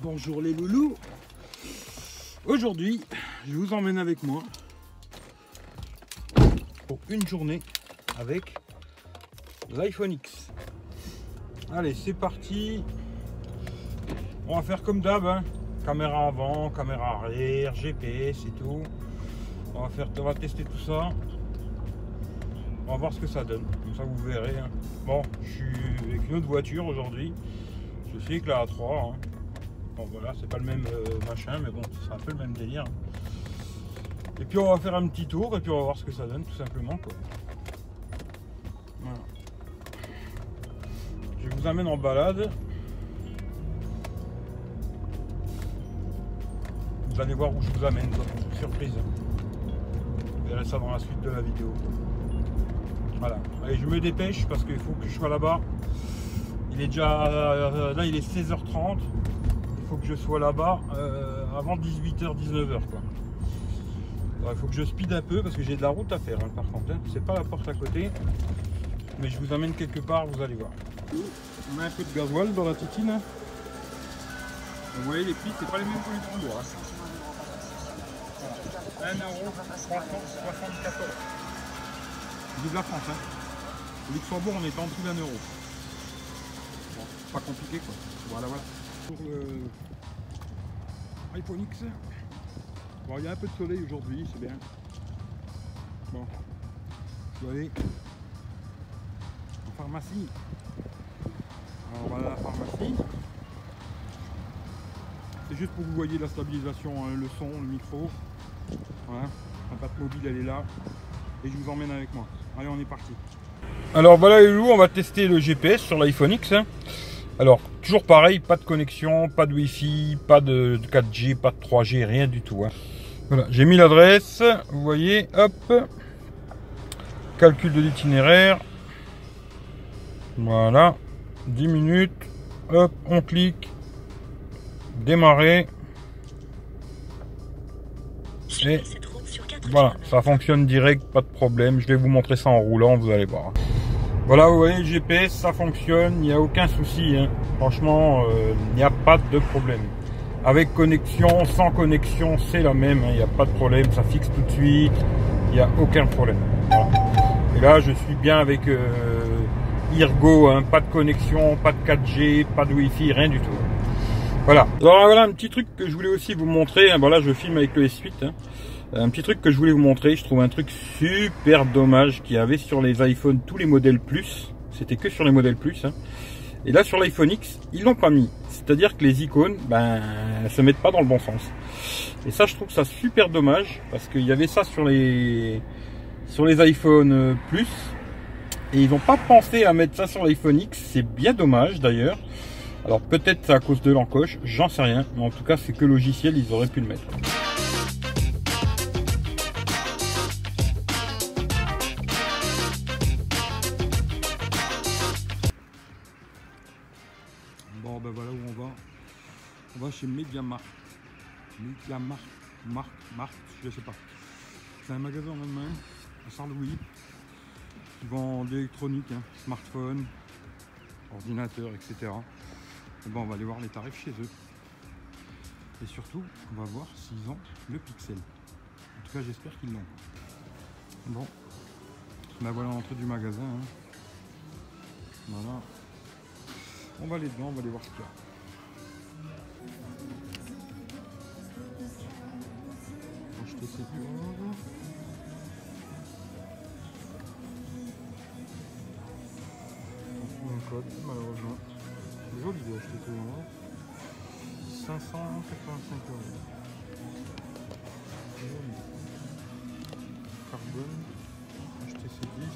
Bonjour les loulous. Aujourd'hui, je vous emmène avec moi pour une journée avec l'iPhone X. Allez, c'est parti. On va faire comme d'hab, hein. Caméra avant, caméra arrière, GPS et tout. On va tester tout ça. On va voir ce que ça donne. Comme ça, vous verrez. Hein. Bon, je suis avec une autre voiture aujourd'hui. Je suis avec la A3. Hein. Bon, voilà, c'est pas le même machin, mais bon, c'est un peu le même délire. Et puis, on va faire un petit tour et puis on va voir ce que ça donne, tout simplement, quoi. Voilà. Je vous amène en balade. Vous allez voir où je vous amène, quoi. Surprise. Vous verrez ça dans la suite de la vidéo. Voilà. Allez, je me dépêche parce qu'il faut que je sois là-bas. Il est déjà... là, il est 16h30. Il faut que je sois là-bas avant 18h, 19h, quoi. Alors, il faut que je speed un peu parce que j'ai de la route à faire, hein, par contre. Hein. C'est pas la porte à côté. Mais je vous amène quelque part, vous allez voir. On a un peu de gasoil dans la titine. Hein. Vous voyez, les prix, c'est pas les mêmes que les Luxembourg. Hein. Voilà. 1,374 €. Vive la France, hein. Au Luxembourg, on est en dessous d'1 euro. Bon, pas compliqué, quoi. Voilà, voilà. Pour le iPhone X, bon, il y a un peu de soleil aujourd'hui, c'est bien. Bon, je vais aller en pharmacie. Alors, voilà la pharmacie. C'est juste pour que vous voyez la stabilisation, hein, le son, le micro. Voilà, la patte mobile, elle est là. Et je vous emmène avec moi. Allez, on est parti. Alors voilà les loups, on va tester le GPS sur l'iPhone X. Alors, toujours pareil, pas de connexion, pas de Wi-Fi, pas de 4G, pas de 3G, rien du tout. Hein. Voilà, j'ai mis l'adresse, vous voyez, hop. Calcul de l'itinéraire. Voilà, 10 minutes. Hop, on clique. Démarrer. Et voilà, ça fonctionne direct, pas de problème. Je vais vous montrer ça en roulant, vous allez voir. Voilà, vous voyez, le GPS, ça fonctionne, il n'y a aucun souci. Hein. Franchement, il n'y a pas de problème. Avec connexion, sans connexion, c'est la même. Il n'y a pas de problème, ça fixe tout de suite. Il n'y a aucun problème. Voilà. Et là, je suis bien avec Irgo, hein. Pas de connexion, pas de 4G, pas de Wi-Fi, rien du tout. Voilà. Alors voilà un petit truc que je voulais aussi vous montrer. Hein. Voilà, je filme avec le S8. Hein. Un petit truc que je voulais vous montrer, je trouve un truc super dommage qu'il y avait sur les iPhones, tous les modèles Plus. C'était que sur les modèles Plus. Hein. Et là sur l'iPhone X, ils l'ont pas mis. C'est-à-dire que les icônes, ben, se mettent pas dans le bon sens. Et ça, je trouve ça super dommage parce qu'il y avait ça sur les iPhone Plus. Et ils n'ont pas pensé à mettre ça sur l'iPhone X. C'est bien dommage d'ailleurs. Alors peut-être c'est à cause de l'encoche, j'en sais rien. Mais en tout cas, c'est que logiciel, ils auraient pu le mettre. Bon, ben voilà où on va. On va chez MediaMarkt. MediaMarkt, je sais pas. C'est un magasin en Allemagne, à Sarre-Louis, qui vend de l'électronique, hein, smartphone, ordinateur, etc. Et bon, on va aller voir les tarifs chez eux. Et surtout, on va voir s'ils ont le Pixel. En tout cas, j'espère qu'ils l'ont. Bon, ben voilà l'entrée du magasin. Hein. Voilà. On va aller dedans, on va aller voir ce qu'il y a. Acheter ces tours. On trouve un code, malheureusement. C'est joli de acheter tout le monde. 585 €. Joli. Carbone. Acheter ces 10.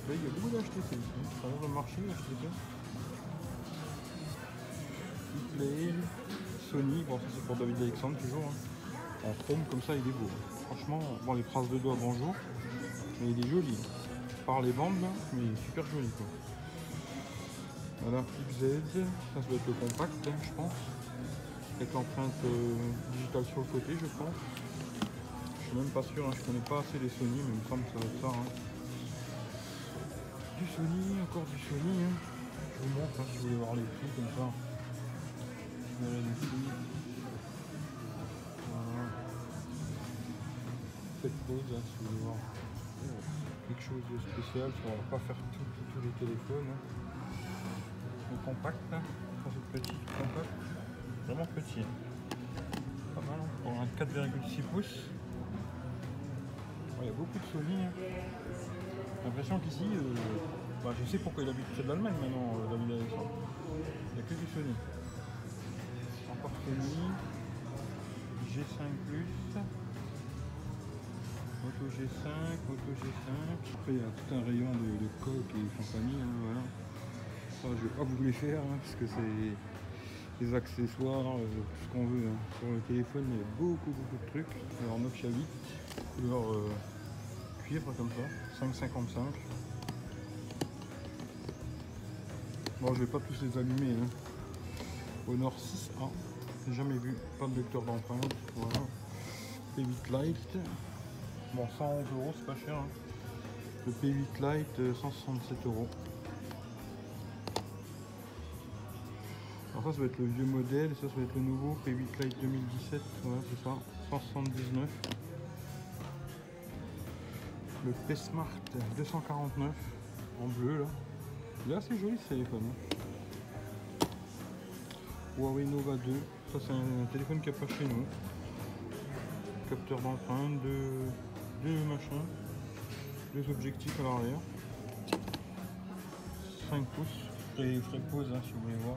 Il y a beaucoup d'HTC ici. Ça va dans le marché, HTC. Play, Sony, bon ça c'est pour David Alexandre toujours. Hein. En chrome comme ça il est beau. Franchement, bon les traces de doigts bonjour. Mais il est joli. Par les bandes là, mais il est super joli quoi. Voilà, XZ, ça doit être le compact hein, je pense. Avec l'empreinte digitale sur le côté je pense. Je suis même pas sûr, hein. Je connais pas assez les Sony, mais il me semble que ça va être ça. Hein. Du Sony, encore du Sony. Hein. Je vous montre hein, si vous voulez voir les prix comme ça. Voilà les prix. Voilà. Faites pause hein, si vous voulez voir quelque chose de spécial. On va pas faire tous les téléphones. Hein. Le compact, hein. Ça c'est petit, compact. Vraiment petit. Hein. Pas mal hein. Pour un 4,6 pouces. Il y a beaucoup de Sony. Hein. J'ai l'impression qu'ici, je sais pourquoi il habite près de l'Allemagne maintenant, David Alexandre. Il n'y a que du Sony. Encore Sony, G5+, Moto G5, Moto G5. Après il y a tout un rayon de coques et compagnie. Hein, voilà. Ça je ne vais pas vous les faire hein, parce que c'est des accessoires, tout ce qu'on veut. Hein. Sur le téléphone il y a beaucoup de trucs. Alors Nokia 8, couleur cuivre comme ça, 5,55. Bon, je vais pas tous les allumer. Hein. Honor 6A, j'ai jamais vu, pas de lecteur d'empreinte. Voilà. P8 Lite, bon 111 €, c'est pas cher. Hein. Le P8 Lite, 167 €. Alors ça va être le vieux modèle, et ça va être le nouveau P8 Lite 2017, voilà c'est ça, 179. Le P-Smart 249 en bleu là. Il est assez joli ce téléphone. Hein. Huawei Nova 2. Ça c'est un téléphone qui n'y a pas chez nous. Capteur d'empreinte, deux machins. Deux objectifs à l'arrière. 5 pouces. Je ferai pause hein, si vous voulez voir.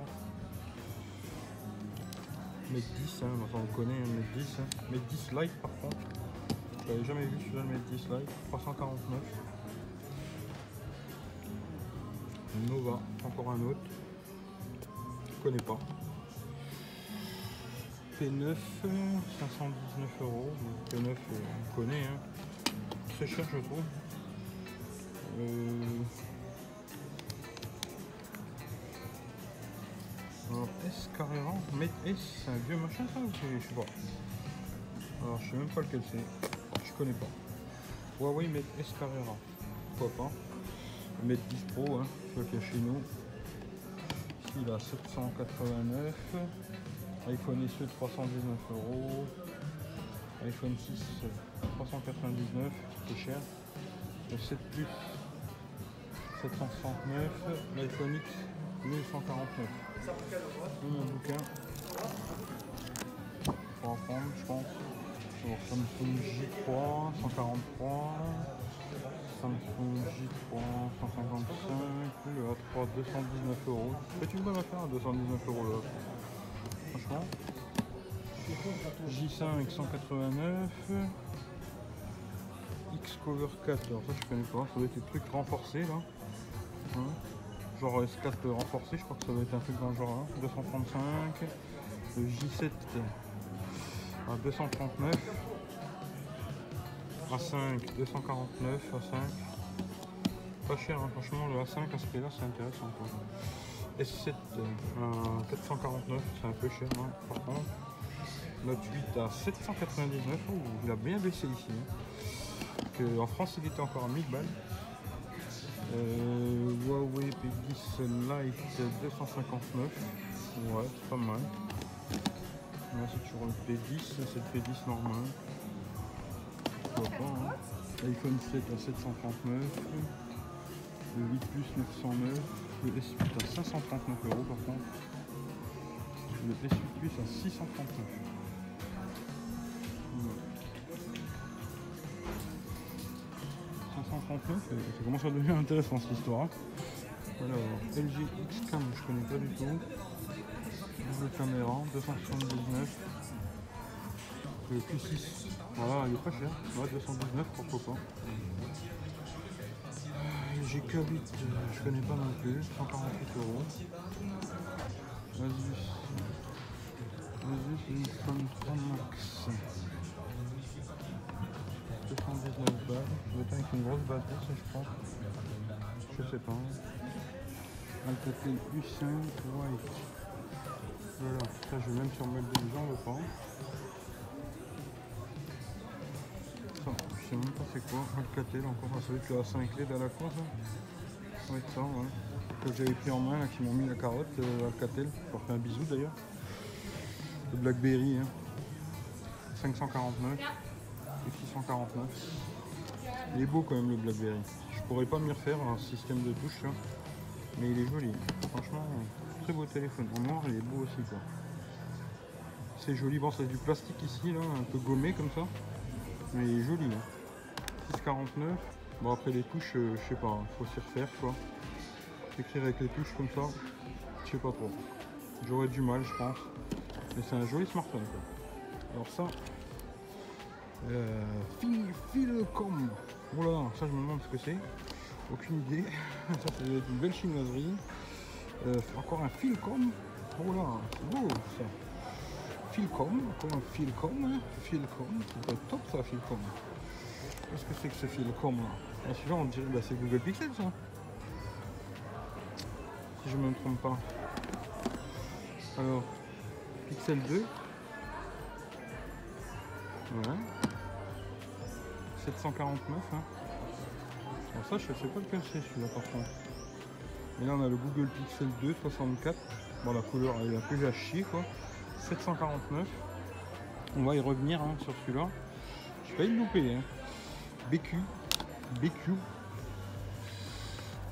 Mate 10, hein, enfin on connaît un Mate 10. Hein. Mate 10 Lite par contre. Je l'avais jamais vu celui-là, le Mate 10 Lite. 349. Nova, encore un autre. Je connais pas. P9, 519 €. P9, on connaît. Hein. Très cher, je trouve. Alors, S Carrera, Mate S, c'est un vieux machin ça ou c'est. Je sais pas. Alors, je sais même pas lequel c'est. Je connais pas. Huawei Mate S Carrera. Pourquoi pas. Mate 10 Pro, hein, celui qu'il y a chez nous. Ici, il a 789. iPhone SE 319 €. iPhone 6 399, c'est cher. Le 7 Plus 769. L'iPhone X 1149. Mon bouquin pour apprendre, je pense. Sur Samsung J3 143. Samsung J3 155, le A3 219 €. C'est une bonne affaire à 219 € là. Franchement. J5 189. Xcover 4, alors ça je connais pas, ça doit être des trucs renforcés là. Hein, genre S4 renforcé, je crois que ça doit être un truc dans le genre 235. Le J7 à 239. A5 249, A5 pas cher hein, franchement le A5 à ce prix là c'est intéressant quoi. S7 à 449, c'est un peu cher hein, par contre. Note 8 à 799, oh, il a bien baissé ici hein. En France il était encore à 1000 balles. Huawei P10 Lite 259, ouais c'est pas mal. Là c'est toujours le P10, c'est le P10 normal. Pas, hein. iPhone 7 à 739, le 8 Plus 909, le S8 à 539 € par contre, le S8 Plus à 639. Ouais. 539, ça commence à devenir intéressant cette histoire. Alors, LG X-Cam, je connais pas du tout. Double caméra, 279. Le Q6. Voilà, il est pas cher. Ouais, 219, pourquoi pas. J'ai K8, je connais pas non plus. 148 €. Asus Zenfone 3 Max. 219 balles. Ça doit être avec une grosse batterie, ça je crois. Je sais pas. Alcatel U5 White. Voilà, ça je vais même sur mettre des gens, pas. Je sais même pas c'est quoi, Alcatel encore, ça va être le A5 LED à la con ça. Ouais, ça, ouais. Que j'avais pris en main, là, qui m'ont mis la carotte, Alcatel. Je leur fais un bisou d'ailleurs. Le Blackberry, hein. 549 et 649. Il est beau quand même le Blackberry. Je pourrais pas m'y refaire un système de touche là, mais il est joli. Franchement, très beau téléphone. En noir, il est beau aussi quoi. C'est joli. Bon, c'est du plastique ici là, un peu gommé comme ça, mais il est joli. Hein. 649. Bon après les touches, je sais pas, faut s'y refaire quoi. Écrire avec les touches comme ça, je sais pas trop. J'aurais du mal, je pense. Mais c'est un joli smartphone quoi. Alors ça, Philcom. Voilà, ça je me demande ce que c'est. Aucune idée. Ça doit être une belle chinoiserie. Encore un Philcom. Voilà, c'est beau ça. Philcom, comme un Philcom. Hein. Philcom, c'est top ça Philcom. Qu'est-ce que c'est que ce Philcom là? Celui-là on dirait bah, c'est Google Pixel ça. Si je ne me trompe pas. Alors, Pixel 2. Ouais. 749 hein. Alors ça je sais pas lequel c'est celui-là par contre. Et là on a le Google Pixel 2 64. Bon la couleur elle est un peu à chier quoi. 749. On va y revenir hein, sur celui-là. Je vais pas le louper hein. BQ.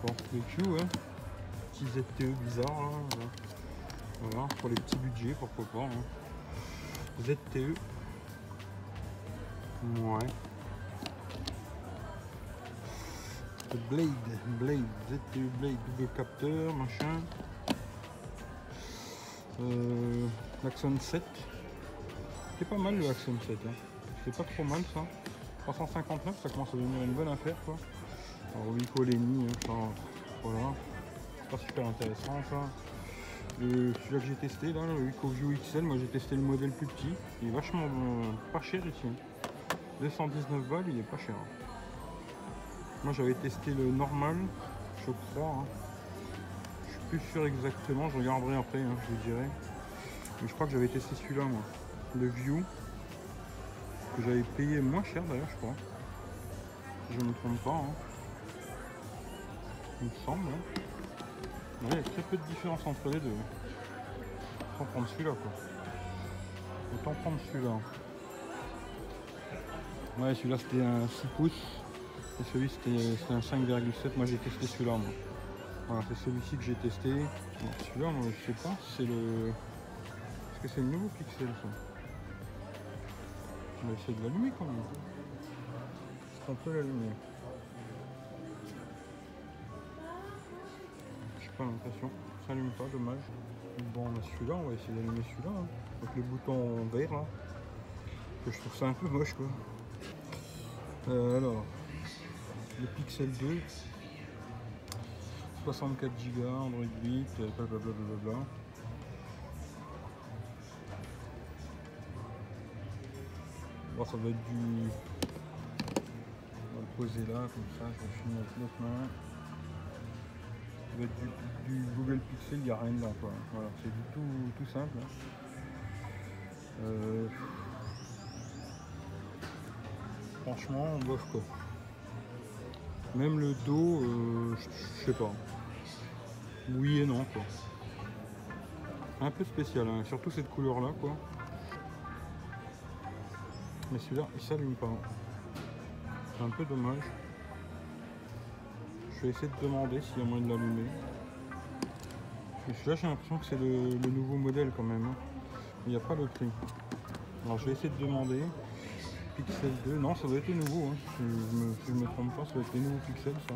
Bon BQ hein. Petit ZTE bizarre hein. Voilà, pour les petits budgets pourquoi pas hein. ZTE. Ouais. Blade, ZTE Blade, double capteur, machin. L'Axon 7. C'est pas mal le Axiom 7. Hein. C'est pas trop mal ça. 359, ça commence à devenir une bonne affaire quoi. Alors Wiko Lenny, hein, voilà. C'est pas super intéressant ça. Celui-là que j'ai testé là, le Wiko View XL, moi j'ai testé le modèle plus petit. Il est vachement pas cher ici. 219 balles, il est pas cher. Moi j'avais testé le normal, je crois. Hein. Je suis plus sûr exactement, je regarderai après, hein, je vous dirai. Mais je crois que j'avais testé celui-là moi. Le View. Que j'avais payé moins cher d'ailleurs je crois. Si je ne me trompe pas. Hein. Il me semble. Hein. Ouais, il y a très peu de différence entre les deux. Autant prendre celui-là quoi. Autant prendre celui-là. Ouais celui-là c'était un 6 pouces. Et celui c'était un 5,7. Moi j'ai testé celui-là moi. Voilà, c'est celui-ci que j'ai testé. Celui-là moi je sais pas si c'est le. Est-ce que c'est le nouveau Pixel ça? On va essayer de l'allumer quand même. Est-ce qu'on peut l'allumer? J'ai pas l'impression. Ça s'allume pas, dommage. Bon, on a celui-là, on va essayer d'allumer celui-là. Hein. Avec le bouton vert là. Que je trouve ça un peu moche quoi. Alors, le Pixel 2. 64 Go, Android 8, blablabla. Bon, ça va être du. On va le poser là, comme ça, je vais filmer avec l'autre main. Ça va être du Google Pixel, il n'y a rien dedans quoi. Voilà, c'est du tout simple. Hein. Franchement, bof quoi. Même le dos, je sais pas. Oui et non quoi. Un peu spécial, hein. Surtout cette couleur là quoi. Mais celui-là, il s'allume pas. C'est un peu dommage. Je vais essayer de demander s'il y a moyen de l'allumer. Celui-là, j'ai l'impression que c'est le nouveau modèle quand même. Hein. Il n'y a pas le prix. Alors, je vais essayer de demander. Pixel 2. Non, ça doit être les nouveaux. Hein. Si je me trompe pas, ça doit être les nouveaux Pixels. Ça.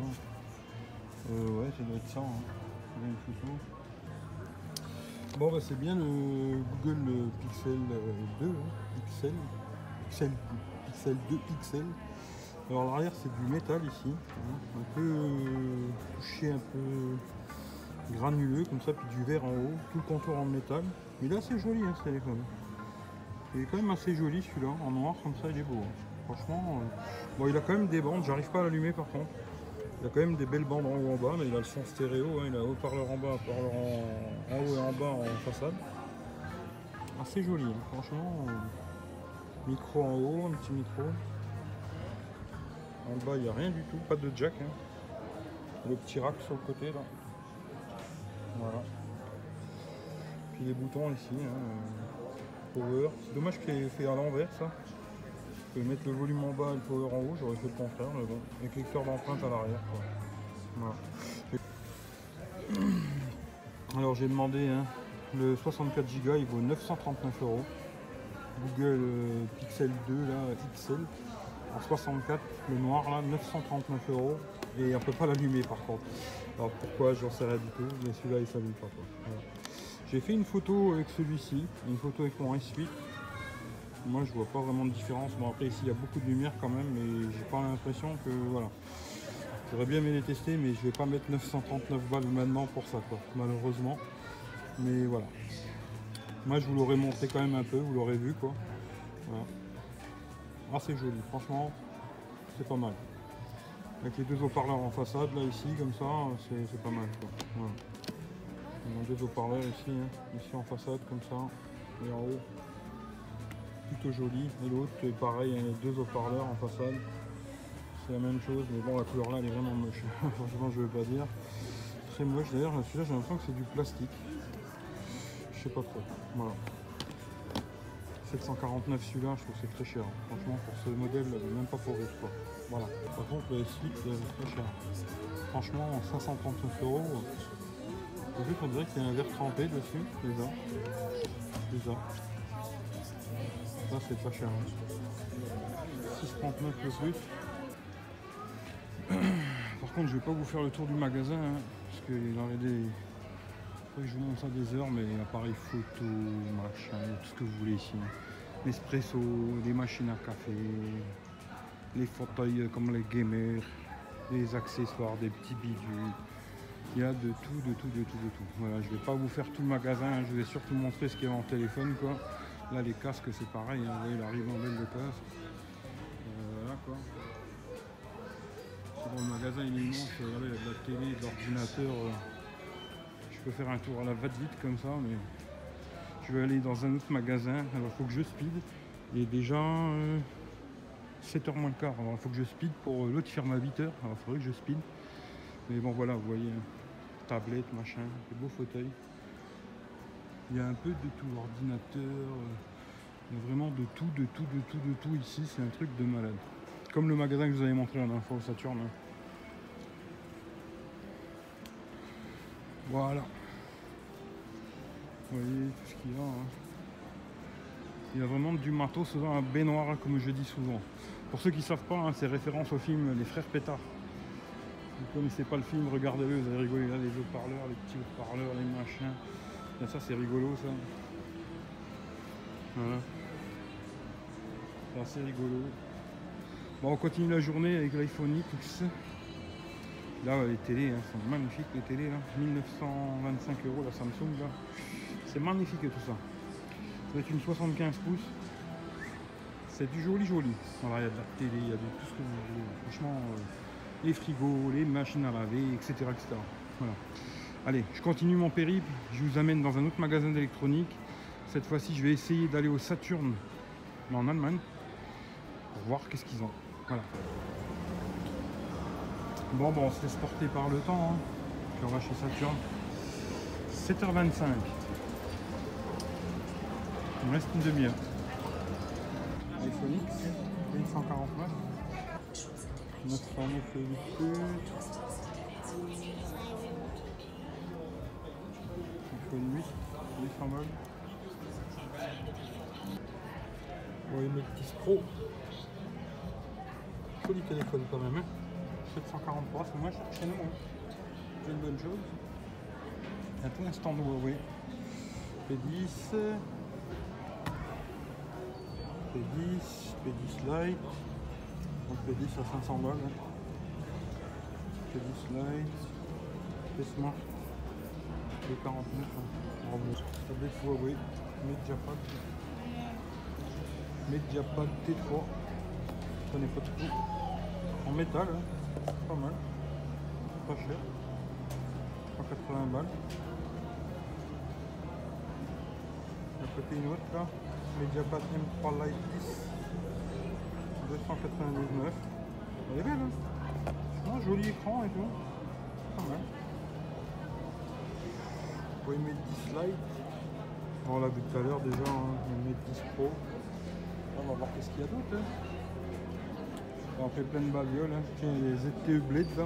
Ouais, ça doit être ça. Hein. Bon, bah, c'est bien le Google Pixel 2. Hein. Pixel 2 XL. Alors l'arrière c'est du métal ici, hein, un peu touché, un peu granuleux comme ça, puis du verre en haut, tout le contour en métal. Mais là c'est joli hein, ce téléphone. Il est quand même assez joli celui-là, en noir comme ça il est beau. Hein. Franchement, bon il a quand même des bandes, j'arrive pas à l'allumer par contre. Il a quand même des belles bandes en haut en bas, mais il a le son stéréo, hein, il a haut-parleur en bas, haut-parleur en haut et en bas en façade. Assez joli, hein, franchement. Micro en haut, un petit micro. En bas, il n'y a rien du tout, pas de jack. Hein. Le petit rack sur le côté là. Voilà. Puis les boutons ici, hein, power. C'est dommage qu'il ait fait à l'envers ça. Je peux mettre le volume en bas et le power en haut, j'aurais fait le contraire, mais bon. Avec lecteur d'empreinte à l'arrière. Voilà. Alors j'ai demandé hein, le 64 Go, il vaut 939 €. Google Pixel 2 là, XL en 64, le noir là, 939 € et on peut pas l'allumer par contre. Alors pourquoi, j'en sais rien du tout, mais celui-là il s'allume pas quoi. Voilà. J'ai fait une photo avec celui-ci, une photo avec mon S8. Moi je vois pas vraiment de différence. Bon après ici il y a beaucoup de lumière quand même, mais j'ai pas l'impression que voilà. J'aurais bien aimé les tester, mais je vais pas mettre 939 balles maintenant pour ça quoi, malheureusement. Mais voilà. Moi je vous l'aurais montré quand même un peu, vous l'aurez vu quoi. Voilà. Ah c'est joli, franchement c'est pas mal. Avec les deux haut-parleurs en façade là ici comme ça, c'est pas mal quoi. Voilà. On a deux haut-parleurs ici, hein, ici en façade comme ça, et en haut. Plutôt joli. Et l'autre pareil, hein, les deux haut-parleurs en façade. C'est la même chose, mais bon la couleur là elle est vraiment moche. Franchement je veux pas dire. Très moche d'ailleurs, celui-là j'ai l'impression que c'est du plastique. Je sais pas trop. Voilà. 749 celui-là, je trouve que c'est très cher. Franchement, pour ce modèle, même pas pour riche quoi. Voilà. Par contre, le S8, c'est très cher. Franchement, 539 €. En plus, on dirait qu'il y a un verre trempé dessus, déjà. Déjà. Ça, c'est pas cher. Hein. 6,39 le plus. Par contre, je vais pas vous faire le tour du magasin, hein, parce qu'il en a des. Faut que je vous montre ça des heures, mais appareil photo, machin, tout ce que vous voulez ici. L'espresso, les machines à café, les fauteuils comme les gamers, les accessoires, des petits bidules. Il y a de tout, de tout, de tout, de tout. Voilà, je vais pas vous faire tout le magasin, hein, je vais surtout montrer ce qu'il y a en téléphone, quoi. Là, les casques, c'est pareil, hein, vous voyez la ribambelle de casques. Voilà, quoi. Bon, le magasin, il est immense, regardez, il y a de la télé, de l'ordinateur. Je peux faire un tour à la va-vite comme ça, mais je vais aller dans un autre magasin. Alors il faut que je speed. Il est déjà 7h moins le quart. Alors il faut que je speed pour l'autre firme à 8h. Alors il faudrait que je speed. Mais bon voilà, vous voyez, tablette, machin, des beaux fauteuils. Il y a un peu de tout, ordinateur. Il y a vraiment de tout, de tout, de tout, de tout ici. C'est un truc de malade. Comme le magasin que je vous avais montré la dernière fois au Saturn. Voilà. Vous voyez tout ce qu'il y a. Hein. Il y a vraiment du matos dans un baignoire, comme je dis souvent. Pour ceux qui ne savent pas, hein, c'est référence au film Les Frères Pétard. Vous ne connaissez pas le film, regardez-le, vous allez rigoler là, les haut-parleurs, les petits haut-parleurs, les machins. Et ça c'est rigolo ça. Voilà. C'est assez rigolo. Bon, on continue la journée avec l'iPhone X. Là, les télés hein, sont magnifiques, les télés, là. 1925 € la Samsung, là. C'est magnifique tout ça. Ça va être une 75 pouces. C'est du joli. Voilà, il y a de la télé, il y a de tout ce que vous voulez. Franchement, les frigos, les machines à laver, etc., etc. Voilà. Allez, je continue mon périple. Je vous amène dans un autre magasin d'électronique. Cette fois-ci, je vais essayer d'aller au Saturn, mais en Allemagne, pour voir qu'est-ce qu'ils ont. Voilà. Bon, on se laisse porter par le temps. Hein. Puis on va chez Saturn. 7h25. Il me reste une demi-heure. iPhone X, 149. 909 le 8 iPhone 8, 800 balles. Bon, une petite Pro. Joli téléphone quand même. Hein. 743, c'est moins cher chez nous. Hein. C'est une bonne chose. Il y a tout un stand Huawei. P10. P10 Lite. Donc P10 à 500 balles. Hein. P10 Lite. P-Smart. P49. Hein. Tablette Huawei. Mediapad T3. Je connais pas trop. En métal, hein. Pas mal. Pas cher. 180 balles. À côté une autre là. Mediapad M3 Lite 10. 299. Elle est belle, hein. Oh, joli écran et tout. pas mal. Pour les Mate 10 Lite. On l'a vu tout à l'heure déjà, hein, le Mate 10 Pro. On va voir qu'est-ce qu'il y a d'autre. Hein. On fait plein de babioles. Hein. Tiens, les ZTE Blade là.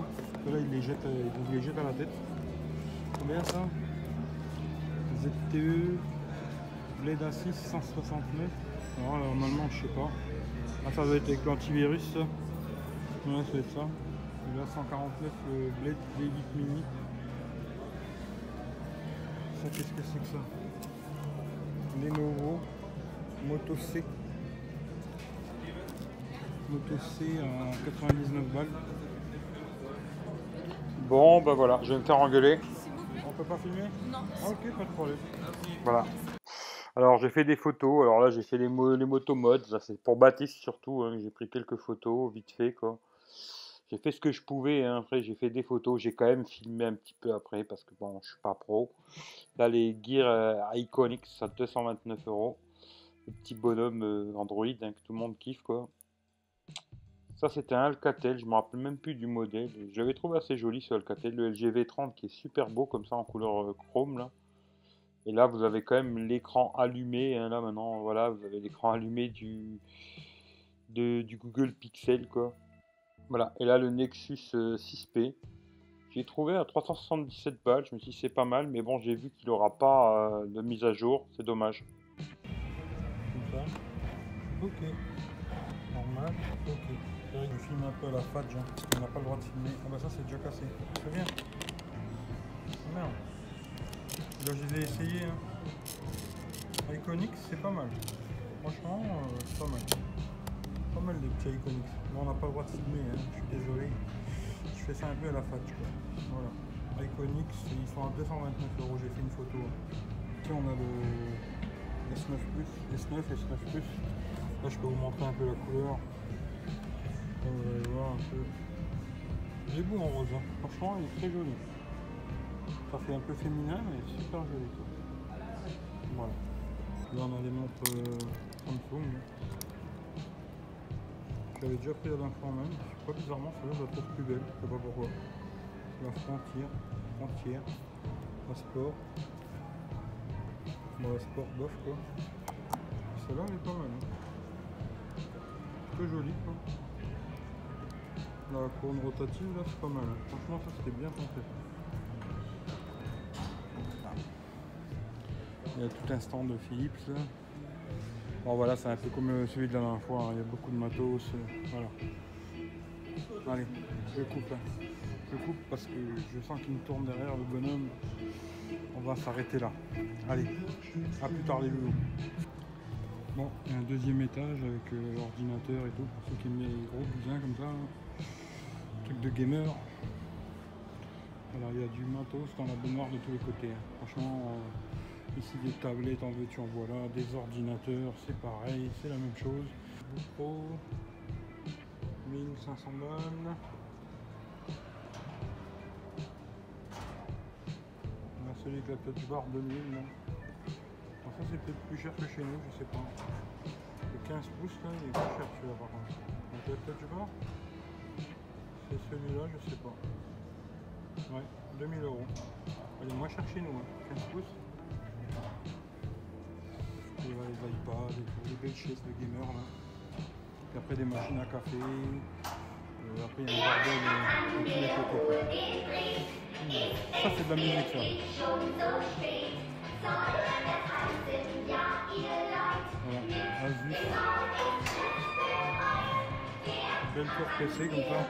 Là ils les jettent à la tête. Combien ça? ZTE Blade A6 169. Alors normalement je sais pas. Ah, ça doit être avec l'antivirus ça. Ouais, ça doit être ça. Et là 149 le Blade V8 Mini. Ça qu'est-ce que c'est que ça? Lenovo Moto C. Moto C à 99 balles. Bon ben voilà, je vais me faire engueuler. On peut pas filmer? Non. Ah, ok, pas de problème. Voilà. Alors j'ai fait des photos. Alors là j'ai fait les motomods. Ça c'est pour Baptiste surtout. Hein. J'ai pris quelques photos vite fait quoi. J'ai fait ce que je pouvais. Hein. Après j'ai fait des photos. J'ai quand même filmé un petit peu après parce que bon je suis pas pro. Là les Gear Iconics à 229 €. Le petit bonhomme Android hein, que tout le monde kiffe quoi. Ça c'était un Alcatel, je me rappelle même plus du modèle. Je l'avais trouvé assez joli ce Alcatel, le LG V30 qui est super beau comme ça en couleur chrome là. Et là vous avez quand même l'écran allumé, hein, là maintenant voilà vous avez l'écran allumé du Google Pixel quoi. Voilà, et là le Nexus 6P. J'ai trouvé à 377 balles, je me suis dit c'est pas mal, mais bon j'ai vu qu'il n'aura pas de mise à jour, c'est dommage. Comme ça, ok, normal, ok. Je filme un peu à la fadge, hein, parce qu'on n'a pas le droit de filmer. Ah bah ça c'est déjà cassé, très bien. Oh merde. Là je les ai essayés. Hein. Iconics c'est pas mal. Franchement c'est pas mal. Pas mal les petits Iconics. Bon, on n'a pas le droit de filmer, hein. Je suis désolé. Je fais ça un peu à la fadge quoi. Voilà. Iconics ils sont à 229 €, j'ai fait une photo. Tiens on a le S9 Plus, S9, S9 Plus. Là je peux vous montrer un peu la couleur. Vous allez voir un peu. Il est beau en rose, hein. Franchement il est très joli. Ça fait un peu féminin mais super joli. Voilà. Là on a des montres Samsung. J'avais déjà pris la dernière fois même. Je sais pas bizarrement celle-là je la trouve plus belle. Je sais pas pourquoi. La frontière. La sport. Bon la sport bof quoi. Celle-là elle est pas mal. Hein. Plutôt jolie quoi. La couronne rotative là c'est pas mal, hein. Franchement ça c'était bien tenté. Il y a tout un stand de Philips là. Bon voilà c'est un peu comme celui de la dernière fois, hein. Il y a beaucoup de matos, voilà. Allez, je coupe hein. Je coupe parce que je sens qu'il me tourne derrière le bonhomme. On va s'arrêter là. Allez, à plus tard les loulous. Bon, il y a un deuxième étage avec l'ordinateur et tout, pour ceux qui aiment les gros bousins comme ça. Hein. Truc de gamer. Alors il y a du matos dans la baignoire de tous les côtés. Hein. Franchement, ici des tablettes en veux-tu en voilà, des ordinateurs, c'est pareil, c'est la même chose. Pro, 1500 balles. On a celui avec la touch bar 2000. Là. Alors ça c'est peut-être plus cher que chez nous, je sais pas. Le 15 pouces là, il est plus cher celui-là par contre. Donc la touch bar, c'est celui-là, je sais pas. Ouais, 2000 €. Il est moins cher chez nous, hein. 15 pouces. Et voilà, les iPads, et tout, les belles chaises de gamer là. Et après des machines à café. Après il y a un bordel de tous les côtés. Ça c'est de la musique ça. Voilà, Asus. Belle tour PC comme ça.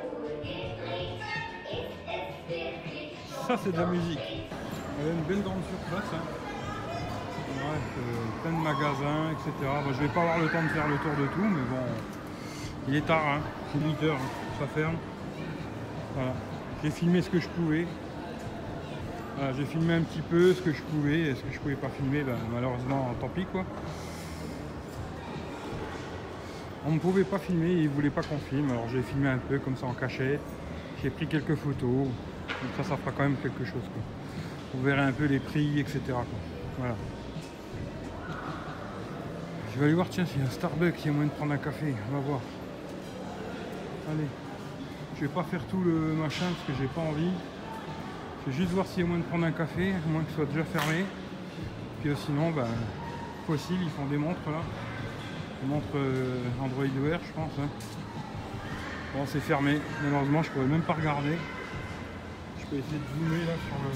Ça c'est de la musique. Il y a une belle grande surface. Hein. Bref, plein de magasins, etc. Bon, je vais pas avoir le temps de faire le tour de tout, mais bon, il est tard, hein. C'est 8 h, ça ferme. Voilà, j'ai filmé ce que je pouvais. Voilà, j'ai filmé un petit peu ce que je pouvais, et ce que je pouvais pas filmer, ben, malheureusement, tant pis quoi. On ne pouvait pas filmer, ils voulaient pas qu'on filme, alors j'ai filmé un peu comme ça en cachette. J'ai pris quelques photos, donc ça fera quand même quelque chose quoi. Vous verrez un peu les prix, etc. quoi. Voilà. Je vais aller voir, tiens, s'il y a un Starbucks, il y a moyen de prendre un café, on va voir. Allez, je vais pas faire tout le machin parce que j'ai pas envie. Je vais juste voir s'il y a moyen de prendre un café, à moins que ce soit déjà fermé. Puis sinon, bah, Fossil, ils font des montres là. Des montres Android Wear, je pense. Hein. Bon, c'est fermé. Malheureusement, je pourrais même pas regarder. Je peux essayer de zoomer là sur le...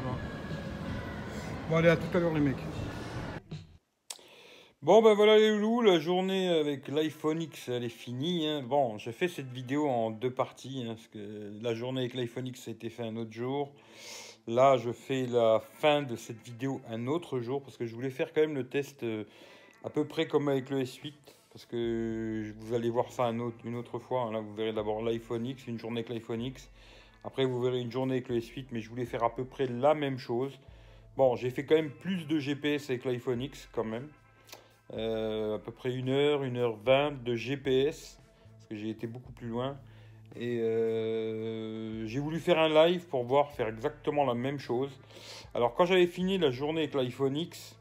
Voilà. Bon, allez, à tout à l'heure les mecs. Bon ben voilà les loulous, la journée avec l'iPhone X elle est finie. Hein. Bon, j'ai fait cette vidéo en deux parties, hein, parce que la journée avec l'iPhone X a été fait un autre jour. Là je fais la fin de cette vidéo un autre jour, parce que je voulais faire quand même le test à peu près comme avec le S8. Parce que vous allez voir ça une autre fois. Hein. Là vous verrez d'abord l'iPhone X, une journée avec l'iPhone X. Après vous verrez une journée avec le S8, mais je voulais faire à peu près la même chose. Bon, j'ai fait quand même plus de GPS avec l'iPhone X quand même. À peu près 1h20 de GPS, parce que j'ai été beaucoup plus loin. Et j'ai voulu faire un live pour voir faire exactement la même chose. Alors quand j'avais fini la journée avec l'iPhone X,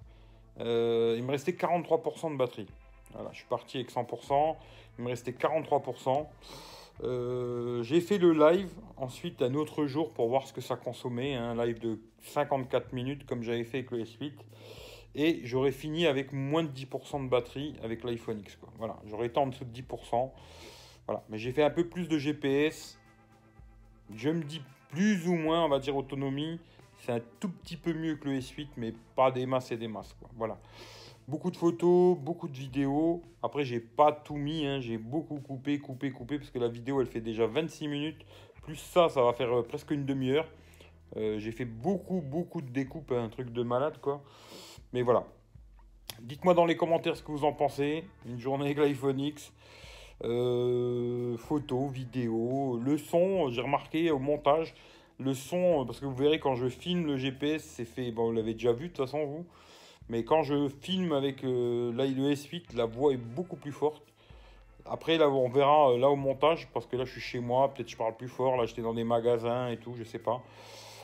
il me restait 43% de batterie. Voilà, je suis parti avec 100%, il me restait 43%. J'ai fait le live ensuite un autre jour pour voir ce que ça consommait, un live de 54 minutes comme j'avais fait avec le S8. Et j'aurais fini avec moins de 10% de batterie avec l'iPhone X. Quoi. Voilà, j'aurais été en dessous de 10%. Voilà. Mais j'ai fait un peu plus de GPS. Je me dis plus ou moins, on va dire, autonomie. C'est un tout petit peu mieux que le S8, mais pas des masses et des masses. Quoi. Voilà. Beaucoup de photos, beaucoup de vidéos. Après, j'ai pas tout mis. Hein. J'ai beaucoup coupé, parce que la vidéo, elle fait déjà 26 minutes. Plus ça, ça va faire presque une demi-heure. J'ai fait beaucoup de découpes, un truc de malade, quoi. Mais voilà. Dites-moi dans les commentaires ce que vous en pensez. Une journée avec l'iPhone X. Photos, vidéos, le son, j'ai remarqué au montage. Le son, parce que vous verrez quand je filme le GPS, c'est fait, bon, vous l'avez déjà vu de toute façon vous. Mais quand je filme avec le S8, la voix est beaucoup plus forte. Après là on verra là au montage, parce que là je suis chez moi, peut-être je parle plus fort, là j'étais dans des magasins et tout, je sais pas.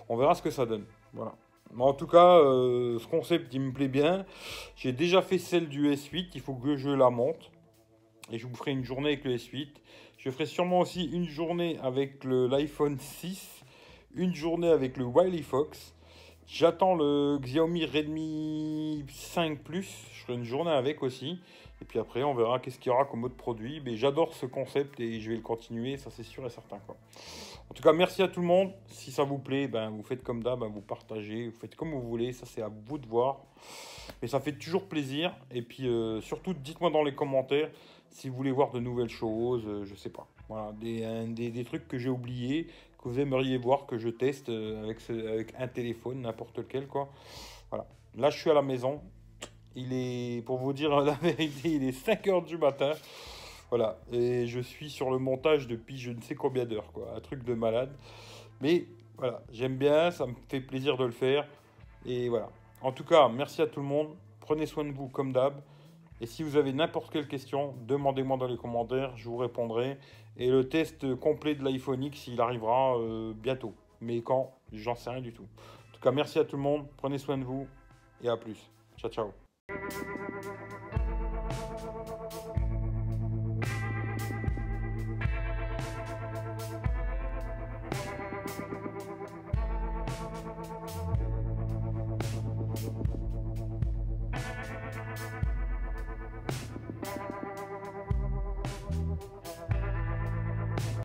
On verra ce que ça donne. Voilà. Mais en tout cas, ce concept, il me plaît bien. J'ai déjà fait celle du S8. Il faut que je la monte. Et je vous ferai une journée avec le S8. Je ferai sûrement aussi une journée avec l'iPhone 6. Une journée avec le Wiley Fox. J'attends le Xiaomi Redmi 5 Plus. Je ferai une journée avec aussi. Et puis après, on verra qu'est-ce qu'il y aura comme autre produit. Mais j'adore ce concept et je vais le continuer. Ça, c'est sûr et certain, quoi. En tout cas, merci à tout le monde. Si ça vous plaît, ben, vous faites comme d'hab, ben, vous partagez, vous faites comme vous voulez. Ça, c'est à vous de voir. Mais ça fait toujours plaisir. Et puis, surtout, dites-moi dans les commentaires si vous voulez voir de nouvelles choses. Je sais pas. Voilà, des trucs que j'ai oubliés, que vous aimeriez voir, que je teste avec un téléphone, n'importe lequel, quoi. Voilà. Là, je suis à la maison. Il est, pour vous dire la vérité, il est 5 h du matin. Voilà, et je suis sur le montage depuis je ne sais combien d'heures, quoi. Un truc de malade. Mais voilà, j'aime bien, ça me fait plaisir de le faire. Et voilà. En tout cas, merci à tout le monde. Prenez soin de vous comme d'hab. Et si vous avez n'importe quelle question, demandez-moi dans les commentaires, je vous répondrai. Et le test complet de l'iPhone X, il arrivera bientôt. Mais quand, j'en sais rien du tout. En tout cas, merci à tout le monde. Prenez soin de vous et à plus. Ciao, ciao.